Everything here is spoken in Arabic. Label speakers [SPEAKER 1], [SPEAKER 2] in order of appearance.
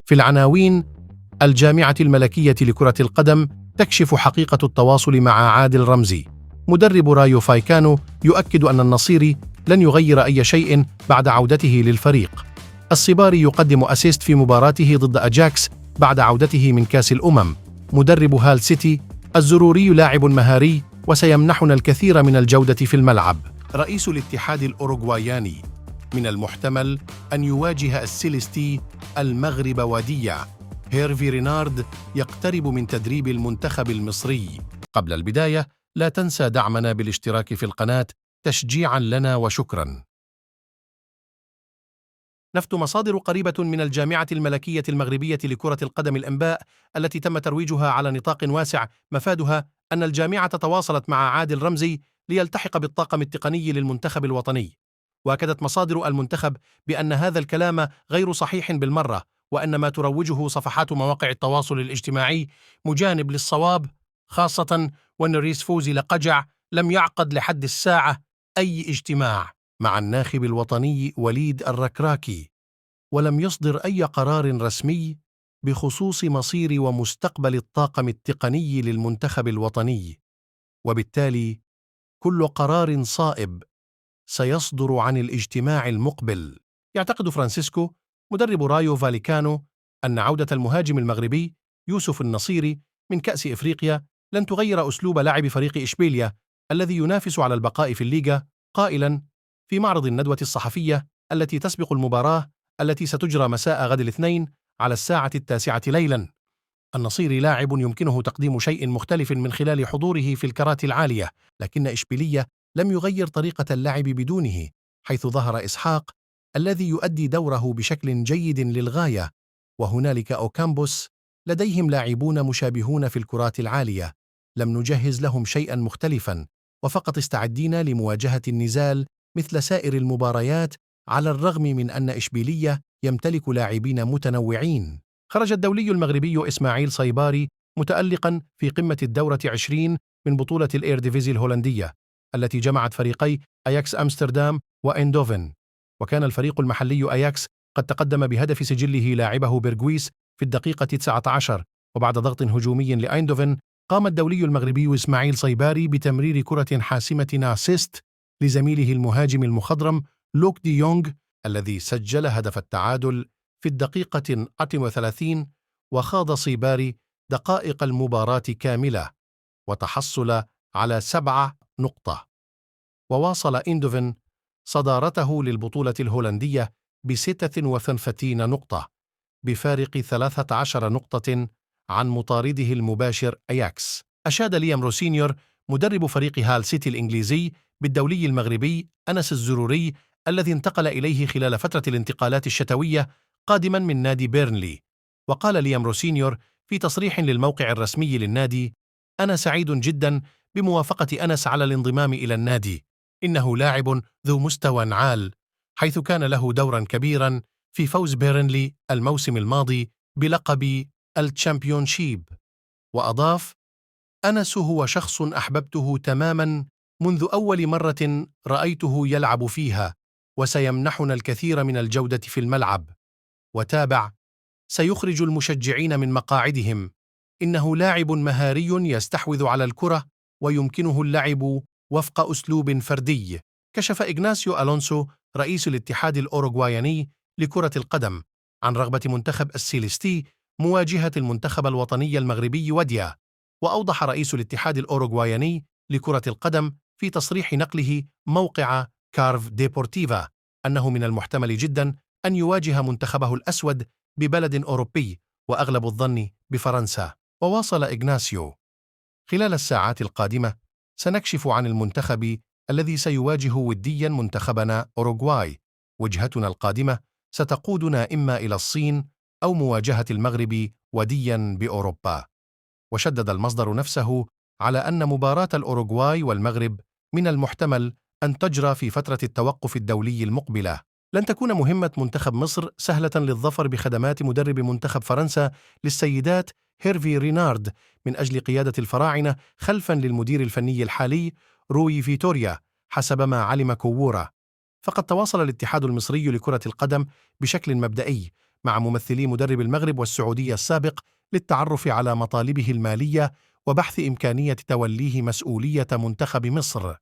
[SPEAKER 1] في العناوين: الجامعة الملكية لكرة القدم تكشف حقيقة التواصل مع عادل رمزي. مدرب رايو فايكانو يؤكد أن النصيري لن يغير أي شيء بعد عودته للفريق. الصباري يقدم أسيست في مباراته ضد أجاكس بعد عودته من كأس الأمم. مدرب هال سيتي: الزروري لاعب مهاري وسيمنحنا الكثير من الجودة في الملعب. رئيس الاتحاد الأوروغواياني: من المحتمل أن يواجه السيليستي المغرب ودية. هيرفي رينارد يقترب من تدريب المنتخب المصري. قبل البداية، لا تنسى دعمنا بالاشتراك في القناة تشجيعاً لنا وشكراً. نفت مصادر قريبة من الجامعة الملكية المغربية لكرة القدم الأنباء التي تم ترويجها على نطاق واسع مفادها أن الجامعة تواصلت مع عادل رمزي ليلتحق بالطاقم التقني للمنتخب الوطني. وأكدت مصادر المنتخب بأن هذا الكلام غير صحيح بالمرة، وأن ما تروجه صفحات مواقع التواصل الاجتماعي مجانب للصواب، خاصة وأن رئيس فوزي لقجع لم يعقد لحد الساعة أي اجتماع مع الناخب الوطني وليد الركراكي، ولم يصدر أي قرار رسمي بخصوص مصير ومستقبل الطاقم التقني للمنتخب الوطني. وبالتالي كل قرار صائب سيصدر عن الاجتماع المقبل. يعتقد فرانسيسكو مدرب رايو فاليكانو أن عودة المهاجم المغربي يوسف النصيري من كأس إفريقيا لن تغير أسلوب لعب فريق إشبيليا الذي ينافس على البقاء في الليغا، قائلاً في معرض الندوة الصحفية التي تسبق المباراة التي ستجرى مساء غد الاثنين على الساعة 9 ليلاً: النصيري لاعب يمكنه تقديم شيء مختلف من خلال حضوره في الكرات العالية، لكن إشبيلية لم يغير طريقة اللعب بدونه، حيث ظهر إسحاق الذي يؤدي دوره بشكل جيد للغاية، وهنالك أوكامبوس. لديهم لاعبون مشابهون في الكرات العالية، لم نجهز لهم شيئا مختلفا، وفقط استعدينا لمواجهة النزال مثل سائر المباريات، على الرغم من أن إشبيلية يمتلك لاعبين متنوعين. خرج الدولي المغربي إسماعيل صيباري متألقا في قمة الدورة 20 من بطولة الإيرديفيزي الهولندية التي جمعت فريقي أياكس أمستردام وإندوفن. وكان الفريق المحلي أياكس قد تقدم بهدف سجله لاعبه بيرغويس في الدقيقة 19، وبعد ضغط هجومي لأيندوفن قام الدولي المغربي إسماعيل صيباري بتمرير كرة حاسمة أسيست لزميله المهاجم المخضرم لوك دي يونغ الذي سجل هدف التعادل في الدقيقة 34. وخاض صيباري دقائق المباراة كاملة وتحصل على 7 نقطة. وواصل إندوفن صدارته للبطولة الهولندية ب36 نقطة بفارق 13 نقطة عن مطارده المباشر أياكس. أشاد ليام روسينيور مدرب فريق هال سيتي الإنجليزي بالدولي المغربي أنس الزروري الذي انتقل إليه خلال فترة الانتقالات الشتوية قادما من نادي بيرنلي. وقال ليام روسينيور في تصريح للموقع الرسمي للنادي: أنا سعيد جدا بموافقة أنس على الانضمام إلى النادي. إنه لاعب ذو مستوى عال، حيث كان له دورا كبيرا في فوز بيرنلي الموسم الماضي بلقب الشامبيونشيب. وأضاف: أنس هو شخص أحببته تماما منذ أول مرة رأيته يلعب فيها، وسيمنحنا الكثير من الجودة في الملعب. وتابع: سيخرج المشجعين من مقاعدهم. إنه لاعب مهاري يستحوذ على الكرة ويمكنه اللعب وفق أسلوب فردي. كشف إغناسيو ألونسو رئيس الاتحاد الأوروغواياني لكرة القدم عن رغبة منتخب السيليستي مواجهة المنتخب الوطني المغربي وديا. وأوضح رئيس الاتحاد الأوروغواياني لكرة القدم في تصريح نقله موقع كارف ديبورتيفا أنه من المحتمل جدا أن يواجه منتخبه الأسود ببلد أوروبي، وأغلب الظن بفرنسا. وواصل إغناسيو: خلال الساعات القادمة سنكشف عن المنتخب الذي سيواجه وديا منتخبنا أوروغواي. وجهتنا القادمة ستقودنا إما إلى الصين أو مواجهة المغرب وديا بأوروبا. وشدد المصدر نفسه على أن مباراة الأوروغواي والمغرب من المحتمل أن تجرى في فترة التوقف الدولي المقبلة. لن تكون مهمة منتخب مصر سهلة للظفر بخدمات مدرب منتخب فرنسا للسيدات هيرفي رينارد من أجل قيادة الفراعنة خلفا للمدير الفني الحالي روي فيتوريا، حسب ما علم كوورا. فقد تواصل الاتحاد المصري لكرة القدم بشكل مبدئي مع ممثلي مدرب المغرب والسعودية السابق للتعرف على مطالبه المالية وبحث إمكانية توليه مسؤولية منتخب مصر.